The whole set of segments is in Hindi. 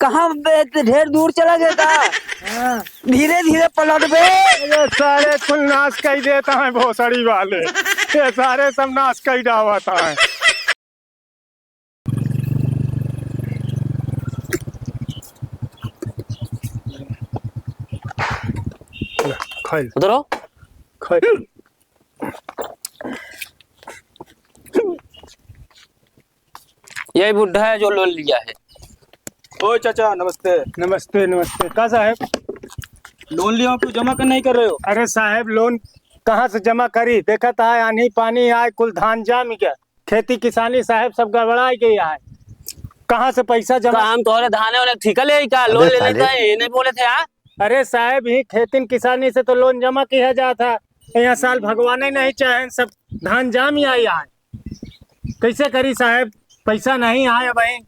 कहाँ ढेर दूर चला गया था। धीरे धीरे पलट बे। ये सारे कुल नाश कर देता है भोसड़ी वाले, ये सारे सब नाश कर डावता है। खाई उधर आओ। खाई। यही बुढ़ा है जो लोन लिया है। ओ चाचा नमस्ते। नमस्ते नमस्ते। का साहब लोन लिया हूँ, क्यों जमा कर नहीं कर रहे हो? अरे साहब लोन कहाँ से जमा करी, देखा था आंधी पानी आए कुल धान जाम गया, खेती किसानी साहब सब गड़बड़ा गया है, कहाँ से पैसा जमा। हम तोहरे धाने वाले ठीका ले का लोन ले लेता है, ये नहीं बोले थे हाँ? अरे साहब ही खेती किसानी से तो लोन जमा किया जाता, यहाँ साल भगवान ही नहीं चाहे सब धान जाम ही आया है, कैसे करी साहब, पैसा नहीं आया भाई।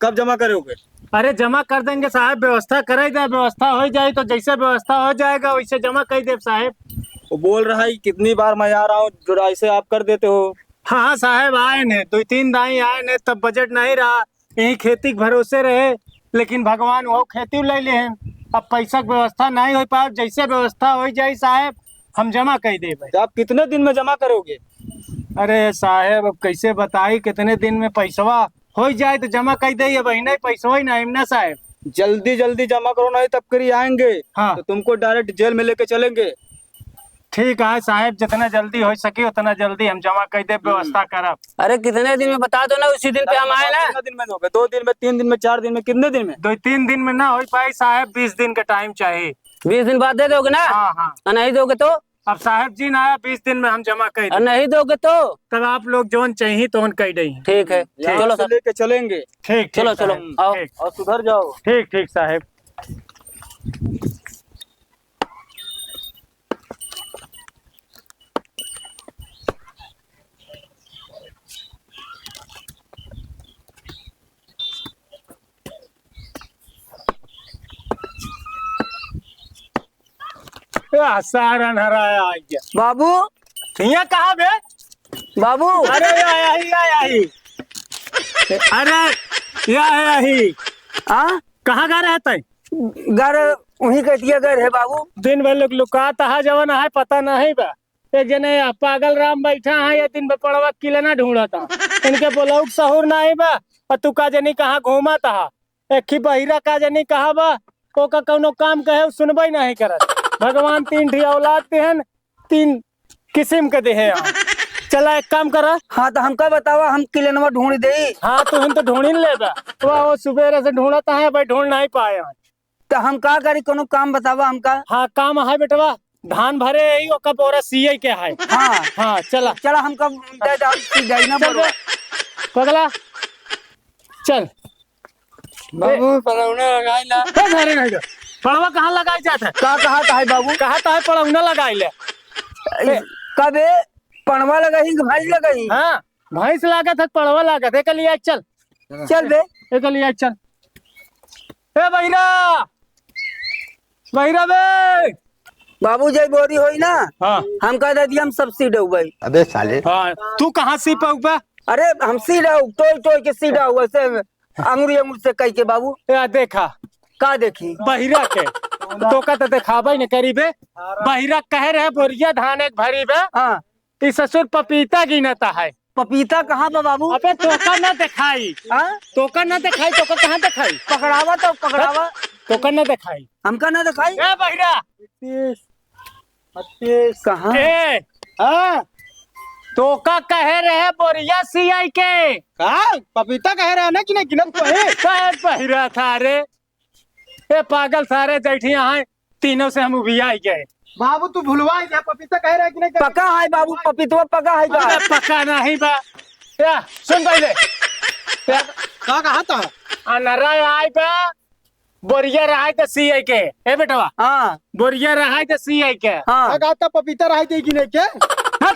कब जमा करोगे? अरे जमा कर देंगे साहब, व्यवस्था कराई दे, व्यवस्था हो जाए तो जैसे व्यवस्था हो जाएगा वैसे जमा कर दे साहब। वो बोल रहा है कितनी बार मैं आ रहा हूँ, जो ऐसे आप कर देते हो। हाँ साहब आए ने 2-3 दाई आए ने, तब बजट नहीं रहा, यही खेती के भरोसे रहे, लेकिन भगवान वो खेती ले ले हैं, अब पैसा की व्यवस्था नहीं हो पाए, जैसे व्यवस्था हो जाए साहब हम जमा कर दे। तो आप कितने दिन में जमा करोगे? अरे साहब अब कैसे बताई कितने दिन में पैसवा हो जाए तो जमा कर दे, अब नहीं पैसा ही नहीं ना साहब। जल्दी जल्दी जमा करो, नहीं तब करी आएंगे। हाँ। तो तुमको डायरेक्ट जेल में लेके चलेंगे। ठीक है साहब, जितना जल्दी हो सके उतना जल्दी हम जमा कर दे, व्यवस्था करब। अरे कितने दिन में बता दो ना, उसी दिन पे हम आए ना। कितने दिन में दोगे? 2 दिन में, 3 दिन में, 4 दिन में, कितने दिन में? 2-3 दिन में ना हो पाए साहब, 20 दिन का टाइम चाहिए। 20 दिन बाद दे दोगे ना? हाँ हाँ। और नहीं दोगे तो? अब साहब जी ना आया 20 दिन में हम जमा कर और दें, नहीं दोगे तो? तब आप लोग जोन चाहिए तो कर दें। ठीक है यहाँ चलो से सर। लेके चलेंगे। ठीक चलो ठीक चलो साहब, आओ। ठीक और सुधर जाओ। ठीक ठीक साहब। सारा नहराया आ गया। बाबू यहाँ कहाँ बे? बाबू अरे आया ही अरे या ही हाँ कहाँ गा रहे थे? घर वहीं कटिया घर है बाबू। दिन भर लोग लुकाता है जवन है पता नहीं बा, एक जने पागल राम बैठा है ये दिन भर पड़वा किलना ढूंढता, इनके बोला सहूर नहीं बा, और तू का जनी कहाँ घूमा था, एक ही बहिरा का जनी कहा बा, को का कौनो काम कहे सुनबई नहीं करत। भगवान 3 ठी औलाद देहन, 3 किस्म के देहे। चला एक काम करा। हाँ तो हमका बतावा, हम किलनवा ढूंढ दे। हाँ तो हम तो ढूंढ ही ले बा, वो सुबह से ढूंढता है भाई, ढूंढ नहीं पाए। तो हम का करी, कोनो काम बतावा हमका। हाँ काम है बेटवा, धान भरे ही ओका बोरा सीए के है। हाँ हाँ चला चला हमका दे दे ना चल बोलो। बे, पगला चल। बाबू पलौना लगाइला। घरे नहीं गए। पड़वा कहाँ लगाई जाता है? का कहा था बाबू? कहा था पड़ौना लगाई ले। कबे पणवा लगाई भाई लगाई? हाँ भैंस लागत है पड़वा लागत है, एक लिया चल। चल बे। एक लिया चल। ए बहिरा बहिरा बे। बाबू जय बोरी होई ना, हाँ हम कह दे हम सब सीड भाई। अबे साले हाँ तू कहाँ सी पाऊबा? अरे हम सीड टोई टोई के सीड वैसे अंगुरी अंगुर से कह के बाबू। या देखा का देखी बहिरा के तो का तो देखाबा ही न करीबे। बहिरा कह रहे बोरिया धान एक भरी बे, हाँ ई ससुर पपीता गिनता है। पपीता कहाँ बा बाबू? अबे तोका न दिखाई, हाँ तोका न दिखाई, तोका कहाँ दिखाई? पकड़ावा तो पकड़ावा, तोका न दिखाई। हमका ना दिखाई। ए बहिरा कहाँ? ए हाँ तोका कह रहे बोरिया सीआई के। पपीता कह रहा है ना कि नहीं गिनत को है? शायद बहिरा था रे, ए पागल सारे जैठिया हैं, तीनों से हम उबिया गए। बाबू तू भूलवा गया, पपीता कह रहा है कि नहीं? पका है बाबू, पपीतवा पका है का? अबे पका नहीं बा। या सुन पहले, का कहा था? अनरा आए बा, बोरिया रहा तो सीआई के। ए बेटवा हाँ बोरिया रहा तो सीआई के। हाँ कहा था पपीता रहा थी कि नहीं के?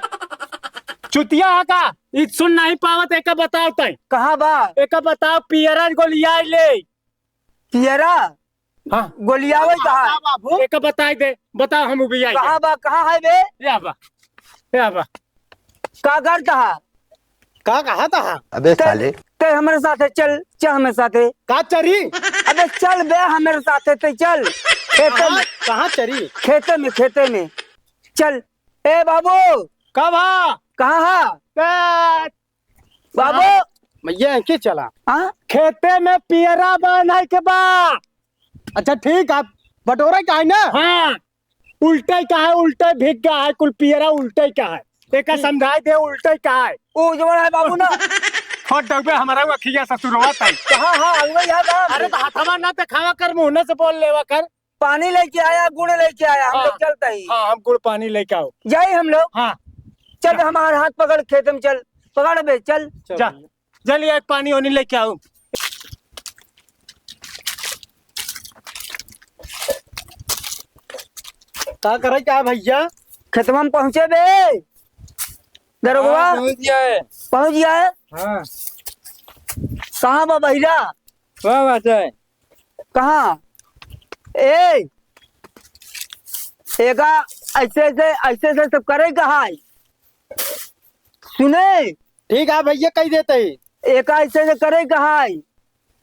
चुतिया है का ई सुन नहीं पावत, एक बताओ तई, कहाँ बा? एक बताओ पियरा गोलिया ले। पियरा हाँ गोलियावे कहा? बाबू एक बताई दे, बताओ हम उबिया कहाँ बा? कहाँ है बे? या बा या बा। का घर कहा? का कहा था? अबे साले ते हमारे साथे चल, चल हमारे साथे। का चरी? अबे अबे चल बे हमारे साथ है तो चल खेते में कहाँ चरी खेते में चल। ए बाबू कब हाँ कहाँ है बाबू? भैया के चला हाँ खेते में पियरा बनाए के बा। अच्छा ठीक है बटोरा का है ना। हाँ उल्टे का है, उल्टे भीग का है, कुल पियरा उल्टे का है। एक समझाए दे उल्टे का है। वो जो है बाबू ना छोड़ दे हमारा अखिया ससुरवा तई। कहाँ हाँ अगुआ याद है? अरे तो हथवा ना पे खावा कर, मुंह से बोल लेवा कर। पानी लेके आया, गुड़ लेके आया, हम हाँ। लोग चलता ही। हाँ हम गुड़ पानी लेके आओ। जाए हम लोग। हाँ चल हमारे हाथ पकड़ खेत में चल, पकड़ बे चल। जा जल्दी एक पानी होने लेके आओ। क्या करे क्या भैया? खेतवा में पहुँचे बे दरोगा? पहुँच गया है। हाँ कहाँ बा बहिरा? वाह बात है। कहाँ? ए एका ऐसे सब करे कहा है? सुने ठीक है भैया कही देते ही, एका ऐसे करे कहा है?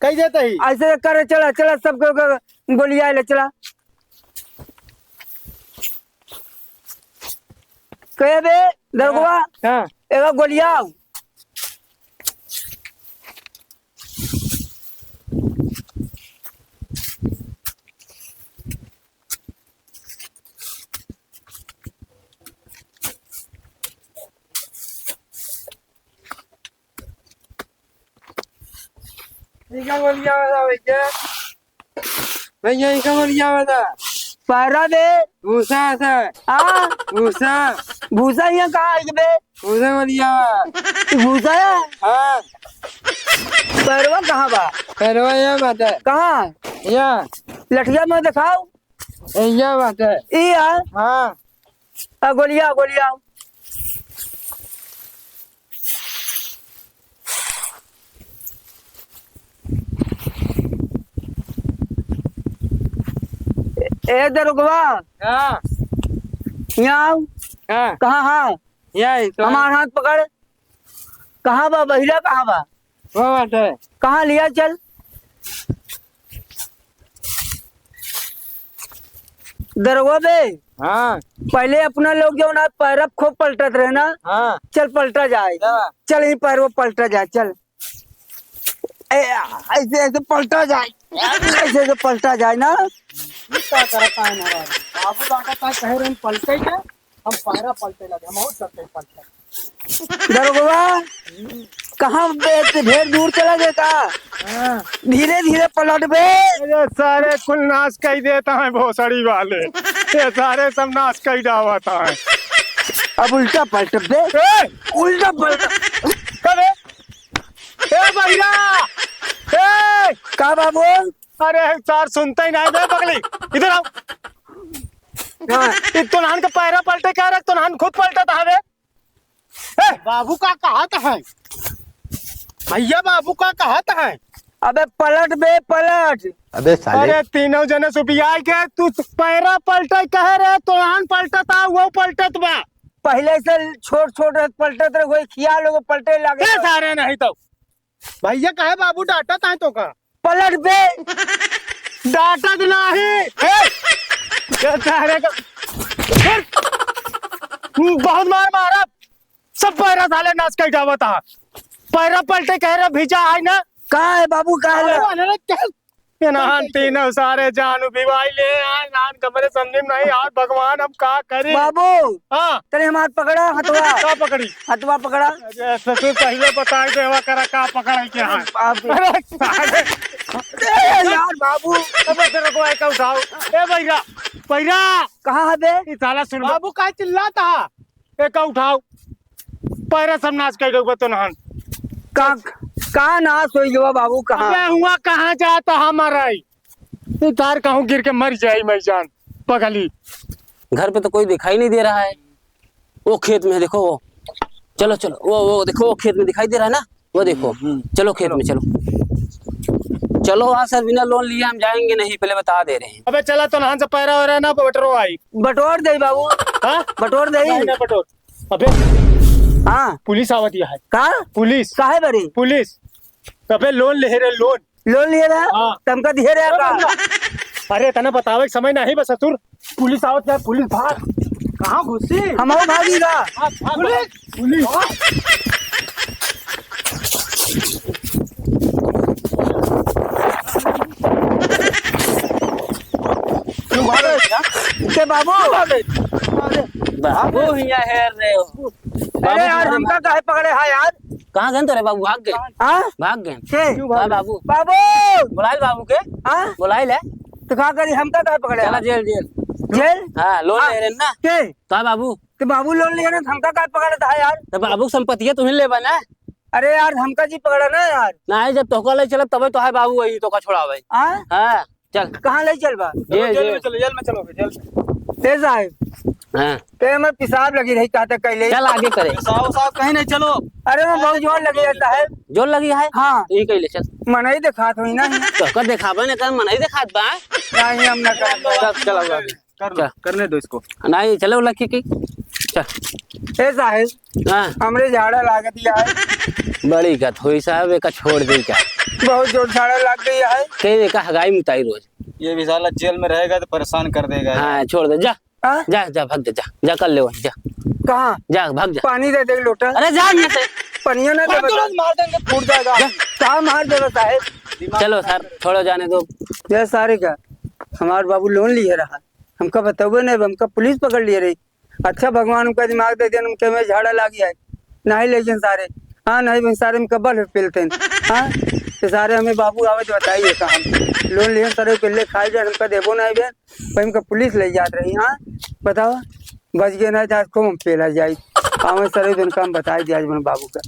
कही देते ही। ऐसे करे चला चला सबको गोलियां ले चला। कहे बे दरोगा हाँ एका गोलियां भैया इनका बोलिया बता। पैरा बे भूसा था। हाँ भूसा भूसा यहाँ कहाँ है बे? भूसा बोलिया। भूसा है? हाँ पैरवा कहाँ बा? करवा यह बात है। कहाँ? या लठिया में दिखाओ। यह बात है। ई है हाँ गोलियां गोलियां। ए दरोगवा हाँ यहाँ आओ। हाँ कहाँ हाँ? यह तो हमारा हाथ पकड़। कहाँ बा बहिरा? कहाँ बा? वो बात है। कहाँ लिया चल? दरोगा बे हाँ पहले अपना लोग जो ना पैरब खूब पलटत रहे ना। हाँ चल पलटा जाए। हाँ। चल ही पैर वो पलटा जाए चल। ऐसे ऐसे पलटा जाए, ऐसे ऐसे पलटा जाए ना। क्या करता है ना बाबू बाबा का कह रहे हैं पलटे के, हम पैरा पलटे लगे, हम और चलते पलटे। दरोगा कहाँ बे? ढेर दूर चला गया का? हाँ धीरे धीरे पलट बे। ये सारे कुल नाश कर देता है भोसड़ी वाले, ये सारे सब नाश कर डालता है। अब उल्टा पलट बे, उल्टा पलट। अरे ए भैया ए का बाबू? अरे चार सुनते ही नहीं बे बगली, इधर आओ। हाँ तो नान का पैरा पलटे कह रहे, तो नान खुद पलटा था बे। बाबू का कहत है भैया, बाबू का कहत है। अबे पलट बे पलट। अबे साले अरे तीनों जने सुबिया के तू पैरा पलटे कह रहे, तो नान पलटता वो पलटत बा। पहले से छोट छोट पलटत रहे, वही खिया लोग पलटे लगे। सारे नहीं तो भैया कहे बाबू डांटत है तो का पलट बे। डांटत नहीं सारे का बहुत मार मारा, सब पैरा साले नाच कर जावत है। पैरा पलटे कह रहे भिजा है ना। कहाँ है बाबू? कहाँ है? नान तीनों सारे जानू बिवाई ले आए, नान कमरे समझे नहीं यार, भगवान हम का करें। बाबू हाँ तेरे हाथ पकड़ा, हथवा का पकड़ी? हथवा पकड़ा। अरे ससुर पहले बताए देवा करा का पकड़ा क्या है। बाप रे। अरे साले ए यार बाबू अब तेरे को एक उठाओ। ए भैया भैया कहाँ है बे? ये साला सुन बाबू का चिल्लाता है, एक उठाओ पैरा सब नाच कर दो तो नहान। कहाँ नाश हो गया बाबू? कहाँ? अबे हुआ कहाँ जाता हमारा ही तार कहूँ गिर के मर जाए मैं जान पगली। घर पे तो कोई दिखाई नहीं दे रहा है। वो खेत में है, देखो वो। चलो चलो वो देखो, वो खेत में दिखाई दे रहा है ना, वो देखो। चलो खेत में चलो चलो। हाँ सर बिना लोन लिए हम जाएंगे नहीं, पहले बता दे रहे हैं। अबे चला तो नहान से पैरा हो रहा है ना, बटरो आई। बटोर दे बाबू, हाँ बटोर दे। नहीं, नहीं, बटोर। अबे हाँ पुलिस आवत है। कहाँ? पुलिस काहे बरी? पुलिस अबे लोन ले रहे, लोन लोन लिए रहा हाँ। तुमका दिए रहा का अरे तने बतावे के समय नहीं बस ससुर पुलिस आवत क्या पुलिस भाग कहाँ घुसी हम भागीगा पुलिस क्यों भाग रहे क्या? के बाबू बाबू हिया हेर रहे हो। अरे यार हमका काहे पकड़े है यार कहाँ गए तेरे बाबू? भाग गए, हाँ भाग गए। के हाँ बाबू, बाबू बुलाए बाबू के, हाँ बुलाए ले। तो कहा करी हमका काहे पकड़े चला है? Jail jail. जेल हाँ लोन ले रहे ना। के तो बाबू, तो बाबू लोन लिया ना हमका काहे पकड़े था यार? तो बाबू की संपत्ति है तुम्हें ले बना अरे यार हमका जी पकड़ा ना यार ना है। जब तोहका ले चला तब तो है बाबू वही तो का छोड़ा भाई। हाँ हाँ चल कहाँ ले चल बा जेल जेल में जेल। चलो, जेल में चलो, जेल में। ते साहब हाँ ते में पेशाब लगी रही कहते कैले चल आगे करे। साहब साहब कहीं नहीं चलो। अरे मैं बहुत जोर लगी रहता है जोर लगी है हाँ ये कही चल। मना ही दिखात हुई ना तोहका देखाबे ने कर मन ही देखात बा। नहीं हम न कर चल चल आगे। कर लो, करने दो इसको। नहीं चलो लखी की चल। ते साहब हाँ हमरे झाड़ा लागत है बड़ी गत हुई साहब एक छोड़ दी क्या बहुत जोर झाड़ा लग गई है कई का हगाई मुताई रोज। ये भी साला जेल में रहेगा तो परेशान कर देगा यार। हाँ छोड़ दे जा हाँ? जा जा भाग जा जा जा कर ले वहीं जा कहाँ जा भाग जा। पानी दे दे लोटा अरे जा यहाँ से। पनिया ना दे बता मार देंगे, फूट जाएगा। कहाँ मार दे साहब चलो सर छोड़ो जाने दो। ये सारे का हमार बाबू लोन लिए रहा हमका बताओ नहीं हमका पुलिस पकड़ लिए रही अच्छा भगवान उनका दिमाग दे दिया उनके में झाड़ा लग गया है नहीं लेकिन सारे हाँ नहीं भाई सारे में कब्बल पेलते हैं हाँ तो सारे हमें बाबू आवे तो बताइए कहाँ लोन लिए सारे पहले खाई जाए हमका देवो नहीं बे भाई हमका पुलिस ले जात रही हाँ बताओ बच गए ना जाए को हम पेला जाए हमें सारे दिन काम बताई दिया आज बाबू का